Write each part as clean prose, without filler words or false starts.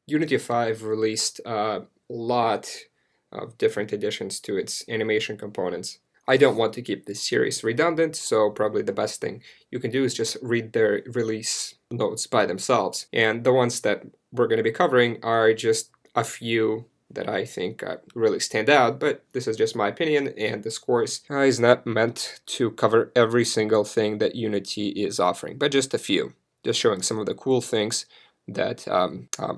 Unity 5 released a lot of different additions to its animation components. I don't want to keep this series redundant, so probably the best thing you can do is just read their release notes by themselves. And the ones that we're going to be covering are just a few that I think really stand out, but this is just my opinion, and this course is not meant to cover every single thing that Unity is offering, but just a few, just showing some of the cool things that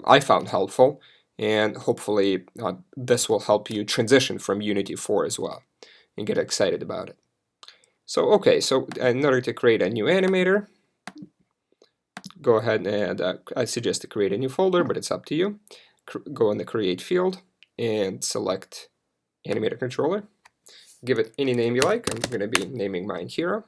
I found helpful, and hopefully this will help you transition from Unity 4 as well and get excited about it. So okay, so in order to create a new animator, go ahead and I suggest to create a new folder, but it's up to you. Go in the create field and select animator controller. Give it any name you like. I'm going to be naming mine Hero.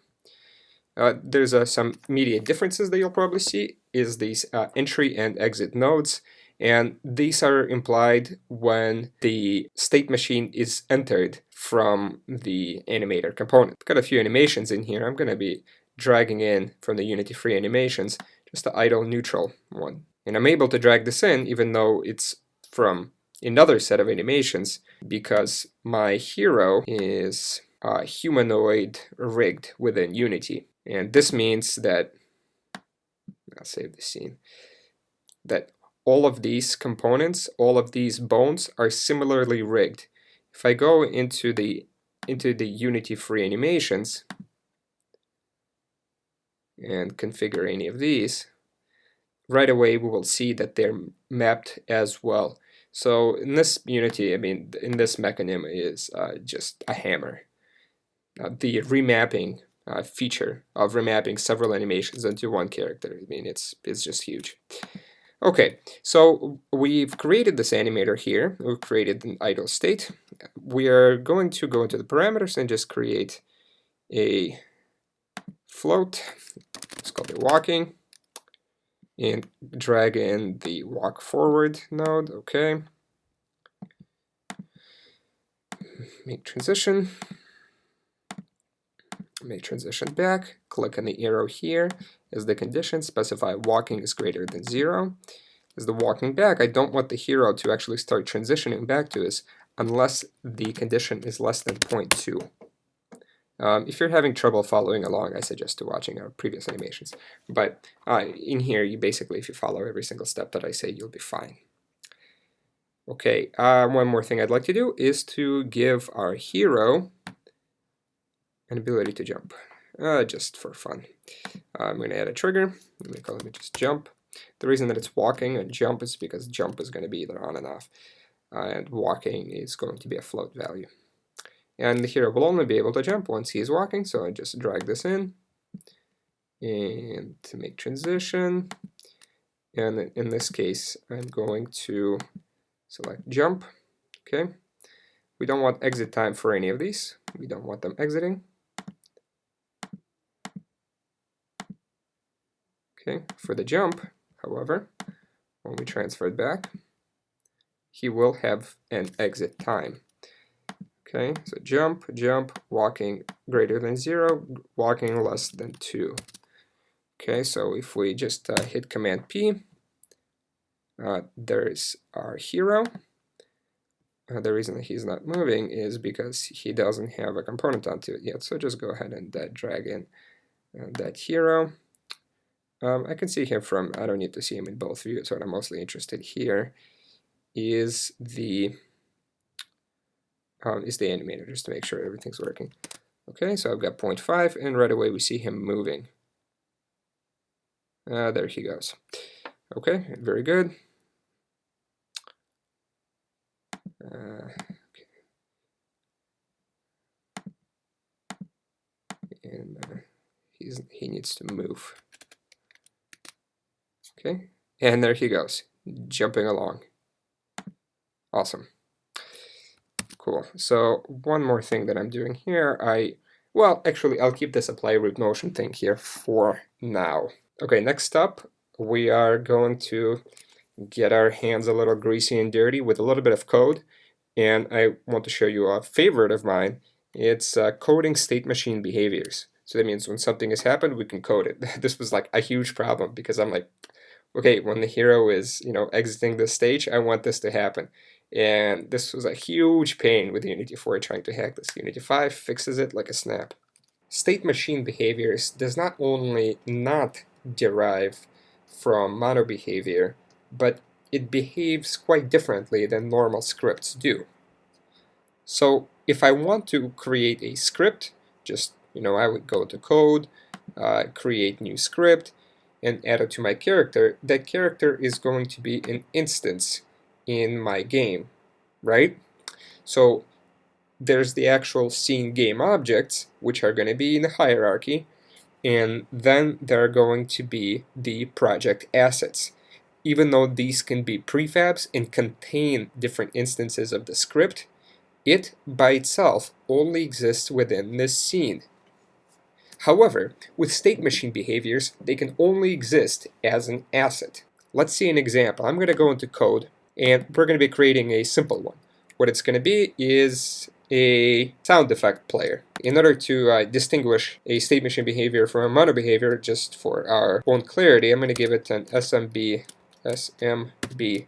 There's some immediate differences that you'll probably see is these entry and exit nodes, and these are implied when the state machine is entered from the animator component. I've got a few animations in here. I'm going to be dragging in from the Unity free animations just the idle neutral one, and I'm able to drag this in even though it's from another set of animations because my hero is humanoid rigged within Unity. And this means that, I'll save the scene, that all of these components, all of these bones are similarly rigged. If I go into the Unity free animations and configure any of these, right away we will see that they're mapped as well. So in this Unity, I mean, in this mechanism is just a hammer. The remapping feature of remapping several animations into one character. I mean, it's just huge. Okay, so we've created this animator here. We've created an idle state. We are going to go into the parameters and just create a float. Let's call it walking, and drag in the walk forward node. Okay. Make transition. Make transition back, click on the arrow here as the condition, specify walking is greater than 0. As the walking back, I don't want the hero to actually start transitioning back to us unless the condition is less than 0.2. If you're having trouble following along, I suggest to watching our previous animations. But in here, you basically, if you follow every single step that I say, you'll be fine. Okay, one more thing I'd like to do is to give our hero an ability to jump, just for fun. I'm going to add a trigger. Let me call it just jump. The reason that it's walking and jump is because jump is going to be either on and off, and walking is going to be a float value. And the hero will only be able to jump once he is walking, so I just drag this in, and to make transition, and in this case I'm going to select jump. Okay, we don't want exit time for any of these. We don't want them exiting. Okay, for the jump, however, when we transfer it back, he will have an exit time. Okay, so jump, jump, walking greater than 0, walking less than 2. Okay, so if we just hit Command P, there's our hero. The reason that he's not moving is because he doesn't have a component onto it yet. So just go ahead and drag in that hero. I can see him from, I don't need to see him in both views. What I'm mostly interested here is the animator, just to make sure everything's working. Okay, so I've got 0.5, and right away we see him moving. There he goes. Okay, very good. Okay. And he needs to move. Okay, and there he goes, jumping along. Awesome. Cool. So one more thing that I'm doing here, well, actually, I'll keep this apply root motion thing here for now. Okay, next up, we are going to get our hands a little greasy and dirty with a little bit of code, and I want to show you a favorite of mine. It's coding state machine behaviors. So that means when something has happened, we can code it. This was like a huge problem because I'm like, okay, when the hero is, exiting the stage, I want this to happen. And this was a huge pain with Unity 4 trying to hack this. Unity 5 fixes it like a snap. State machine behaviors does not only not derive from mono behavior, but it behaves quite differently than normal scripts do. So if I want to create a script, just, I would go to code, create new script, and add it to my character. That character is going to be an instance in my game, right? So there's the actual scene game objects, which are going to be in the hierarchy, and then there are going to be the project assets. Even though these can be prefabs and contain different instances of the script, it by itself only exists within this scene. However, with state machine behaviors, they can only exist as an asset. Let's see an example. I'm going to go into code, and we're going to be creating a simple one. What it's going to be is a sound effect player. In order to distinguish a state machine behavior from a mono behavior, just for our own clarity, I'm going to give it an SMB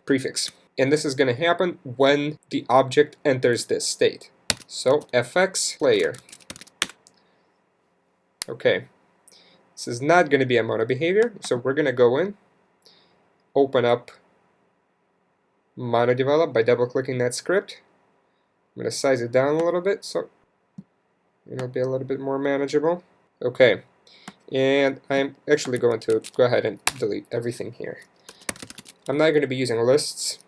prefix. And this is going to happen when the object enters this state. So fx player. Okay, this is not going to be a mono behavior, so we're going to go in, open up MonoDevelop by double-clicking that script. I'm going to size it down a little bit so it'll be a little bit more manageable. Okay, and I'm actually going to go ahead and delete everything here. I'm not going to be using lists,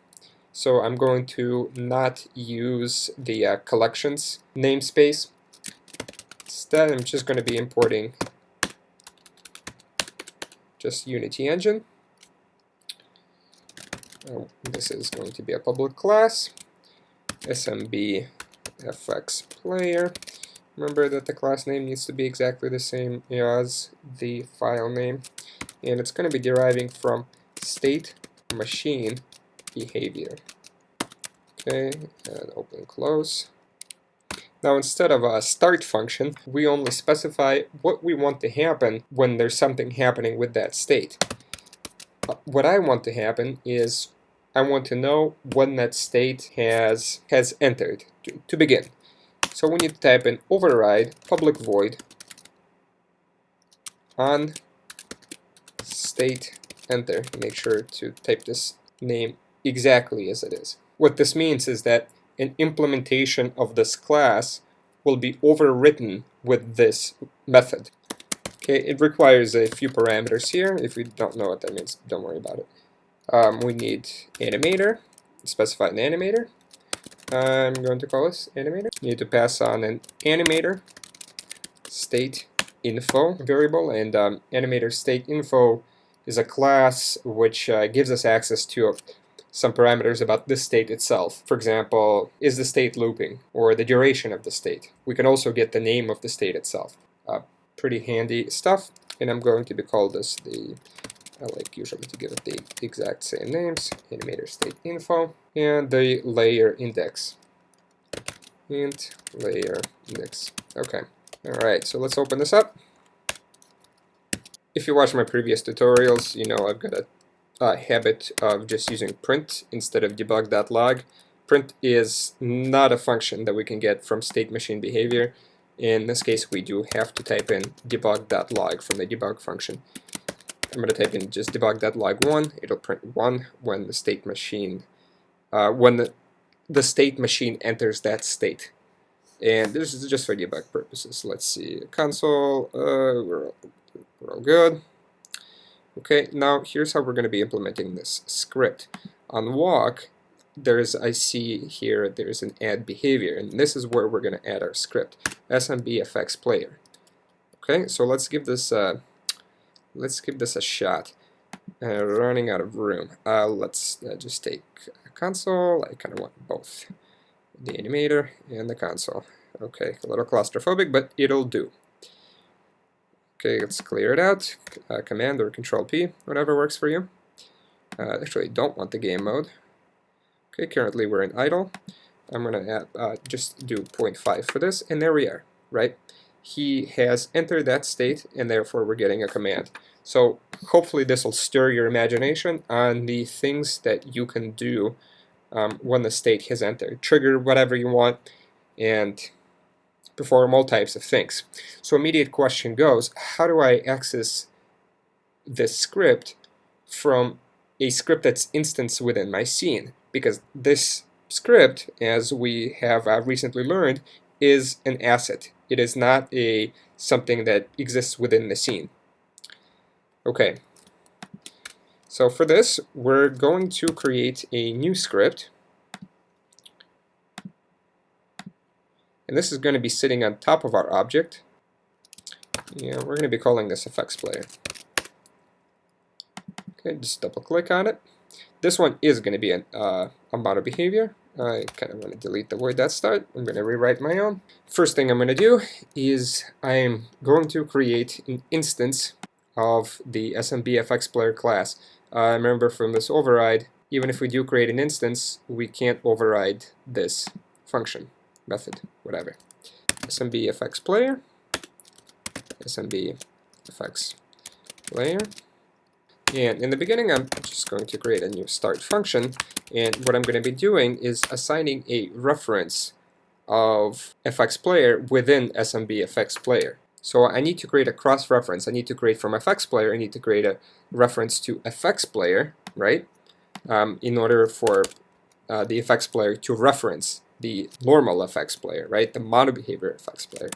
so I'm going to not use the collections namespace. Instead, I'm just going to be importing just Unity Engine. This is going to be a public class, SMB FX player. Remember that the class name needs to be exactly the same as the file name, and it's going to be deriving from state machine behavior. Okay, and open close. Now instead of a start function, we only specify what we want to happen when there's something happening with that state. What I want to happen is I want to know when that state has entered to begin. So we need to type in override public void on state enter. Make sure to type this name exactly as it is. What this means is that an implementation of this class will be overwritten with this method. Okay, it requires a few parameters here. If you don't know what that means, don't worry about it. We need animator, specify an animator. I'm going to call this animator. You need to pass on an animator state info variable, and animator state info is a class which gives us access to some parameters about this state itself. For example, is the state looping, or the duration of the state. We can also get the name of the state itself. Pretty handy stuff, and I'm going to be called this I like usually to give it the exact same names, animator state info, and the layer index. Int layer index. Okay. Alright, so let's open this up. If you watch my previous tutorials, you know I've got a habit of just using print instead of debug.log. Print is not a function that we can get from state machine behavior. In this case, we do have to type in debug.log from the debug function. I'm going to type in just debug.log1. It'll print 1 when the state machine, when the state machine enters that state. And this is just for debug purposes. Let's see, console, we're all good. Okay, now here's how we're going to be implementing this script. On walk, I see here there's an add behavior, and this is where we're going to add our script, SMBFX player. Okay, so let's give this a shot. Running out of room. Let's just take a console. I kind of want both the animator and the console. Okay, a little claustrophobic, but it'll do. Okay, let's clear it out. Command or Control P, whatever works for you. Actually, don't want the game mode. Okay, currently we're in idle. I'm going to just do 0.5 for this, and there we are, right? He has entered that state, and therefore we're getting a command. So hopefully this will stir your imagination on the things that you can do when the state has entered. Trigger whatever you want and perform all types of things. So immediate question goes, how do I access this script from a script that's instanced within my scene? Because this script, as we have recently learned, is an asset. It is not something that exists within the scene. Okay, so for this, we're going to create a new script. And this is going to be sitting on top of our object. Yeah, we're going to be calling this effects player. Okay, just double click on it. This one is going to be a model behavior. I kind of want to delete the void.start. I'm going to rewrite my own. First thing I'm going to do is I'm going to create an instance of the SMB FX player class. Remember from this override, even if we do create an instance, we can't override this function, method, whatever. SMB FX player, SMB FX player. And in the beginning, I'm just going to create a new start function. And what I'm going to be doing is assigning a reference of FX player within SMB FX player. So I need to create a cross-reference. I need to create from FX player, I need to create a reference to FX player, right? In order for the FX player to reference the normal FX player, right? The model behavior FX player.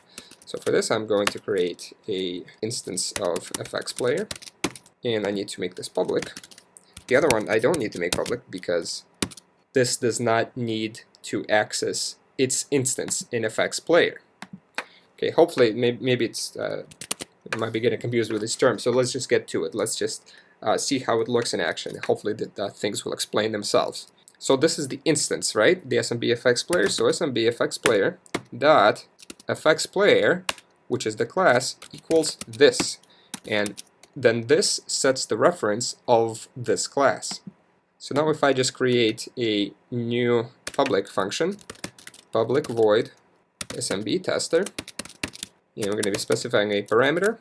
So for this, I'm going to create a instance of FX player. And I need to make this public. The other one I don't need to make public because this does not need to access its instance in FX player. Okay, hopefully maybe it's it might be getting confused with this term. So let's just get to it. Let's just see how it looks in action. Hopefully things will explain themselves. So this is the instance, right? The SMB FX player. So SMB FX player dot FX player, which is the class, equals this, and then this sets the reference of this class. So now if I just create a new public function, public void SMB tester, and we're going to be specifying a parameter,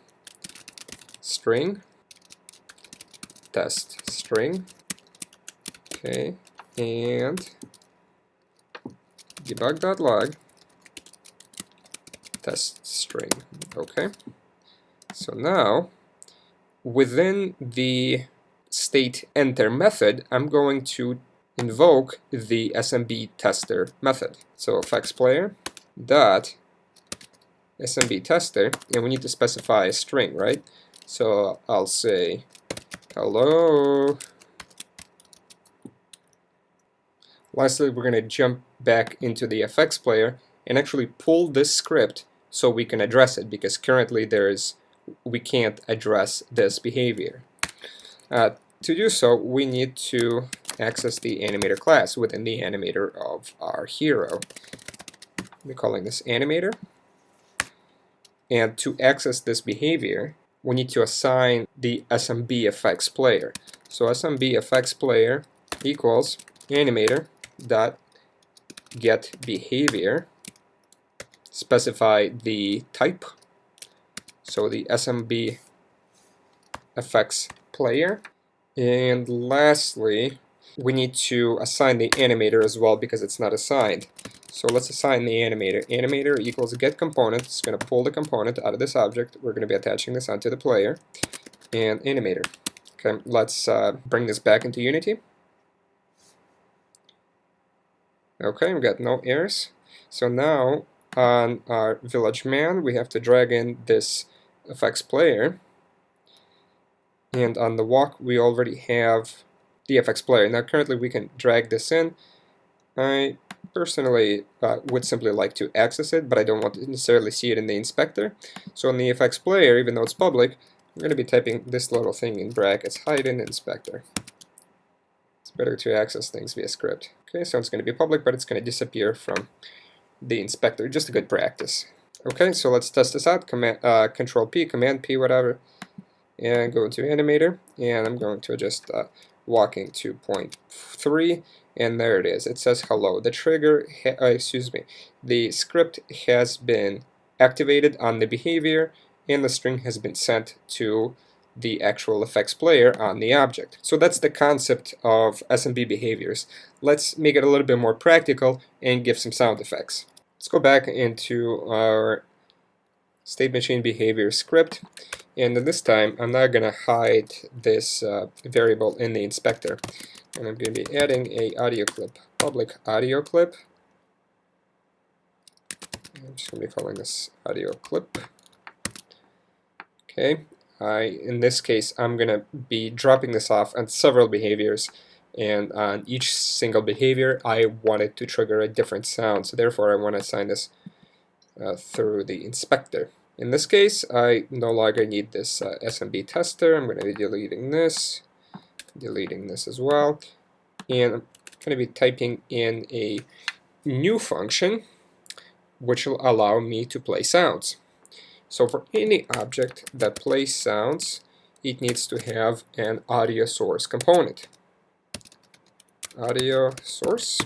string, test string, okay, and debug.log, test string, okay. So now, within the state enter method, I'm going to invoke the SMB tester method. So FX player dot SMB tester, and we need to specify a string, right? So I'll say hello. Lastly, we're going to jump back into the FX player and actually pull this script so we can address it, because currently we can't address this behavior. To do so, we need to access the animator class within the animator of our hero. We're calling this animator. And to access this behavior, we need to assign the SMB FX player. So SMB FX player equals animator dot get behavior. Specify the type. So the SMB FX player. And lastly, we need to assign the animator as well because it's not assigned. So let's assign the animator. Animator equals get component. It's going to pull the component out of this object. We're going to be attaching this onto the player. And animator. Okay, let's bring this back into Unity. Okay, we've got no errors. So now on our village man, we have to drag in this FX player. And on the walk, we already have the FX player. Now currently we can drag this in. I personally would simply like to access it, but I don't want to necessarily see it in the inspector. So in the FX player, even though it's public, I'm going to be typing this little thing in brackets, hide in inspector. It's better to access things via script. Okay, so it's going to be public, but it's going to disappear from the inspector. Just a good practice. Okay, so let's test this out. Control P, Command P, whatever. And go into animator, and I'm going to just walk into point 3, and there it is. It says hello. The trigger, the script has been activated on the behavior, and the string has been sent to the actual effects player on the object. So that's the concept of SMB behaviors. Let's make it a little bit more practical and give some sound effects. Let's go back into our state machine behavior script, and this time I'm not going to hide this variable in the inspector, and I'm going to be adding a audio clip, public audio clip. I'm just going to be calling this audio clip. Okay, in this case I'm going to be dropping this off on several behaviors, and on each single behavior I want it to trigger a different sound, so therefore I want to assign this through the inspector. In this case, I no longer need this SMB tester. I'm going to be deleting this as well, and I'm going to be typing in a new function which will allow me to play sounds. So for any object that plays sounds, it needs to have an audio source component. Audio source,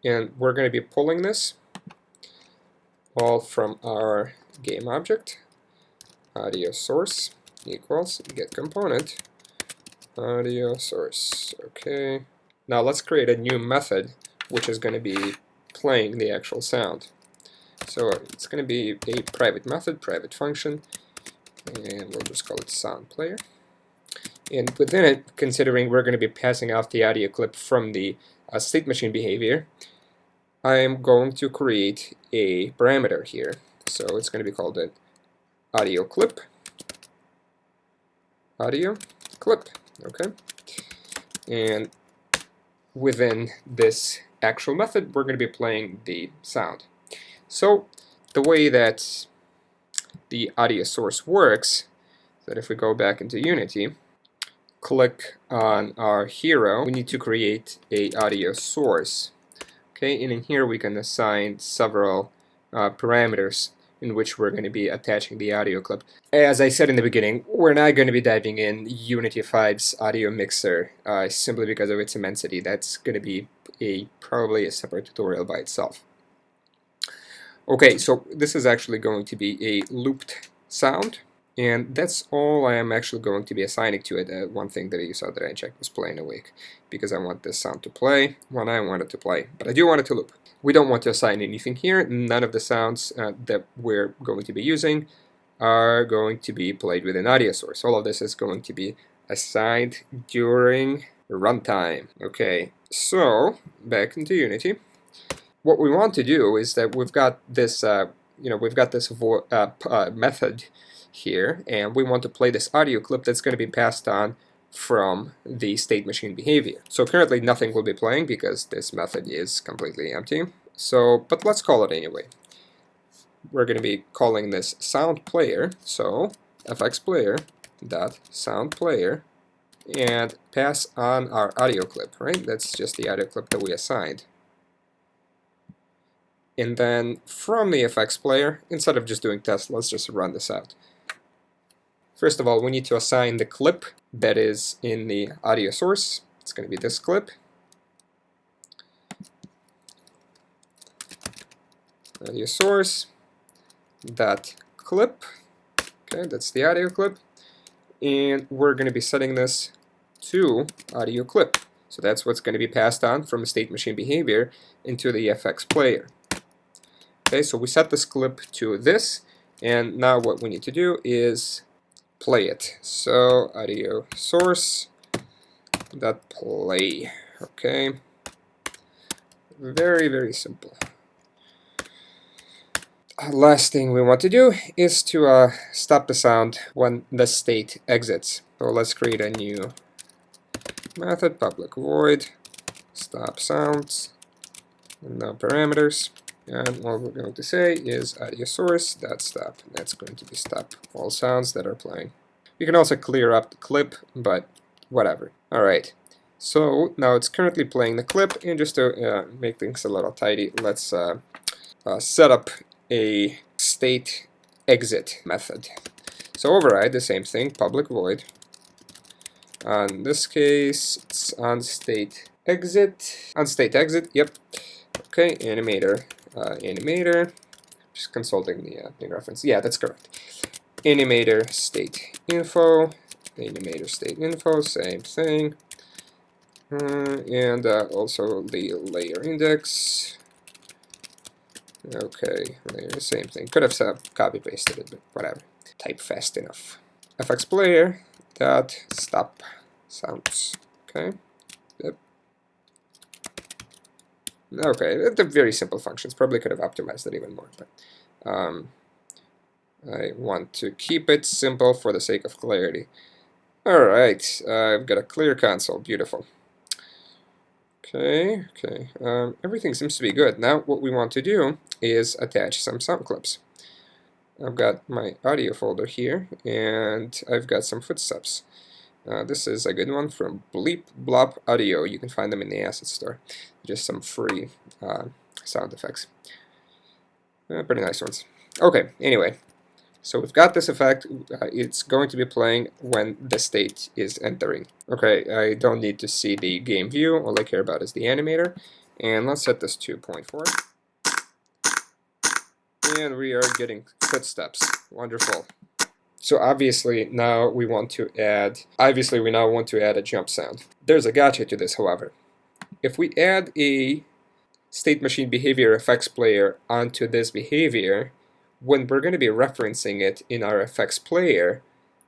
and we're going to be pulling this all from our game object. Audio source equals get component audio source. Okay, now let's create a new method which is going to be playing the actual sound. So it's going to be a private method, private function, and we'll just call it sound player. And within it, considering we're going to be passing off the audio clip from the state machine behavior, I'm going to create a parameter here. So it's going to be called an audio clip. Audio clip, okay? And within this actual method, we're going to be playing the sound. So the way that the audio source works, that if we go back into Unity, click on our hero, we need to create a audio source. Okay, and in here we can assign several parameters in which we're going to be attaching the audio clip. As I said in the beginning, we're not going to be diving in Unity 5's audio mixer simply because of its immensity. That's going to be probably a separate tutorial by itself. Okay, so this is actually going to be a looped sound, and that's all I am actually going to be assigning to it. One thing that you saw that I checked was playing awake, because I want this sound to play when I want it to play, but I do want it to loop. We don't want to assign anything here. None of the sounds that we're going to be using are going to be played with an audio source. All of this is going to be assigned during runtime. Okay, so back into Unity. What we want to do is that we've got this, method here, and we want to play this audio clip that's going to be passed on from the state machine behavior. So currently nothing will be playing because this method is completely empty. So, but let's call it anyway. We're going to be calling this sound player. So fx player dot sound player, and pass on our audio clip. Right? That's just the audio clip that we assigned. And then from the FX player, instead of just doing test, let's just run this out. First of all, we need to assign the clip that is in the audio source. It's going to be this clip. Audio source dot clip. Okay, that's the audio clip. And we're going to be setting this to audio clip. So that's what's going to be passed on from the state machine behavior into the FX player. Okay, so we set this clip to this, and now what we need to do is play it. So audio source dot play. Okay, very, very simple. Last thing we want to do is to stop the sound when the state exits. So let's create a new method, public void stop sounds, and no parameters. And what we're going to say is audio source dot stop. That's going to be stop all sounds that are playing. You can also clear up the clip, but whatever. Alright, so now it's currently playing the clip, and just to make things a little tidy, let's set up a state exit method. So override the same thing, public void. In this case, it's on state exit. On state exit, yep. Okay, animator. Animator, just consulting the reference. Yeah, that's correct. animator state info, animator state info, same thing. And also the layer index. Okay, layer, same thing. Could have copy pasted it, but whatever. Type fast enough. FX player dot stop sounds. Okay. Yep. Okay, they're very simple functions. Probably could have optimized it even more, but I want to keep it simple for the sake of clarity. Alright, I've got a clear console. Beautiful. Okay. Everything seems to be good. Now what we want to do is attach some sound clips. I've got my audio folder here, and I've got some footsteps. This is a good one from Bleep Blop Audio. You can find them in the asset store. Just some free sound effects. Pretty nice ones. Okay, anyway. So we've got this effect. It's going to be playing when the state is entering. Okay, I don't need to see the game view. All I care about is the animator. And let's set this to 0.4. And we are getting footsteps. Wonderful. So obviously now we want to add, a jump sound. There's a gotcha to this, however. If we add a state machine behavior effects player onto this behavior, when we're going to be referencing it in our effects player,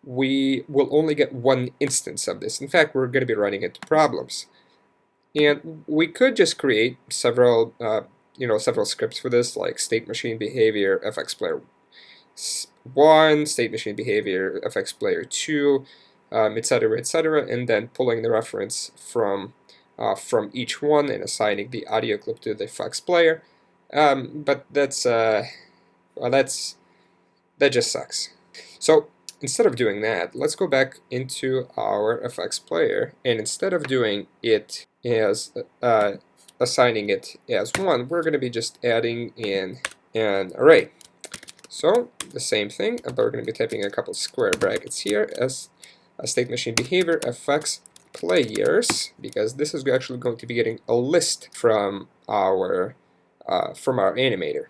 we will only get one instance of this. In fact, we're going to be running into problems. And we could just create several scripts for this, like state machine behavior effects player 1, state machine behavior effects player 2, etc., and then pulling the reference from each one and assigning the audio clip to the effects player. But that just sucks. So instead of doing that, let's go back into our effects player, and instead of doing it as assigning it as 1, we're going to be just adding in an array. So the same thing, but we're going to be typing a couple square brackets here as a state machine behavior effects players, because this is actually going to be getting a list from our animator.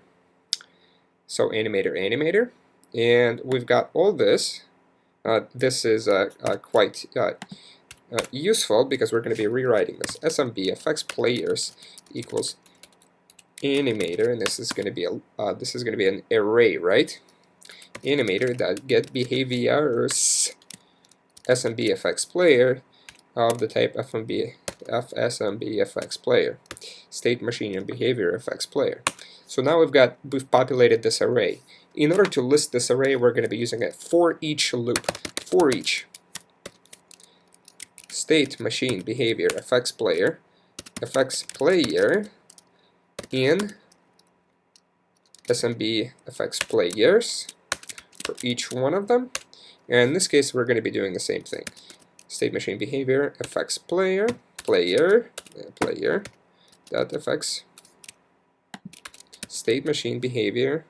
So animator, and we've got all this. This is quite useful because we're going to be rewriting this. SMB effects players equals animator, and this is going to be an array, right? Animator.get behaviors SMB effects player of the type FSMB effects player, state machine and behavior effects player. So now we've populated this array. In order to list this array, we're going to be using a for each loop. For each state machine behavior effects player in SMB effects players for each one of them. And in this case, we're going to be doing the same thing. State machine behavior effects player dot effects state machine behavior.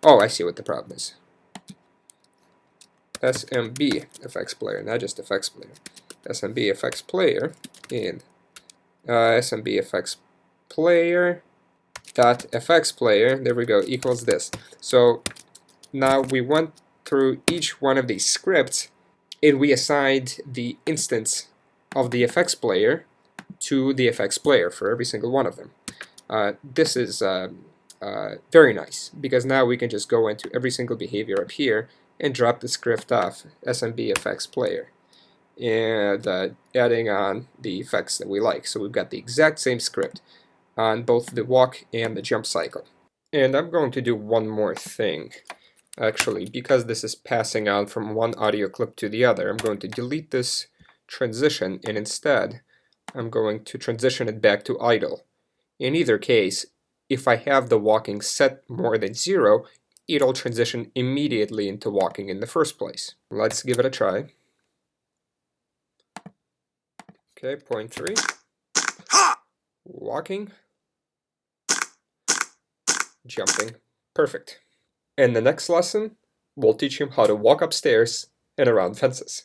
Oh, I see what the problem is. SMB effects player, not just effects player. SMB effects player in SMB effects player dot effects player. There we go. Equals this. So now we went through each one of these scripts, and we assigned the instance of the effects player to the effects player for every single one of them. This is very nice, because now we can just go into every single behavior up here and drop the script off SMB effects player, and adding on the effects that we like. So we've got the exact same script on both the walk and the jump cycle. And I'm going to do one more thing. Actually, because this is passing on from one audio clip to the other, I'm going to delete this transition, and instead I'm going to transition it back to idle. In either case, if I have the walking set more than 0, it'll transition immediately into walking in the first place. Let's give it a try. Okay, 0.3. Walking. Jumping. Perfect. In the next lesson, we'll teach him how to walk upstairs and around fences.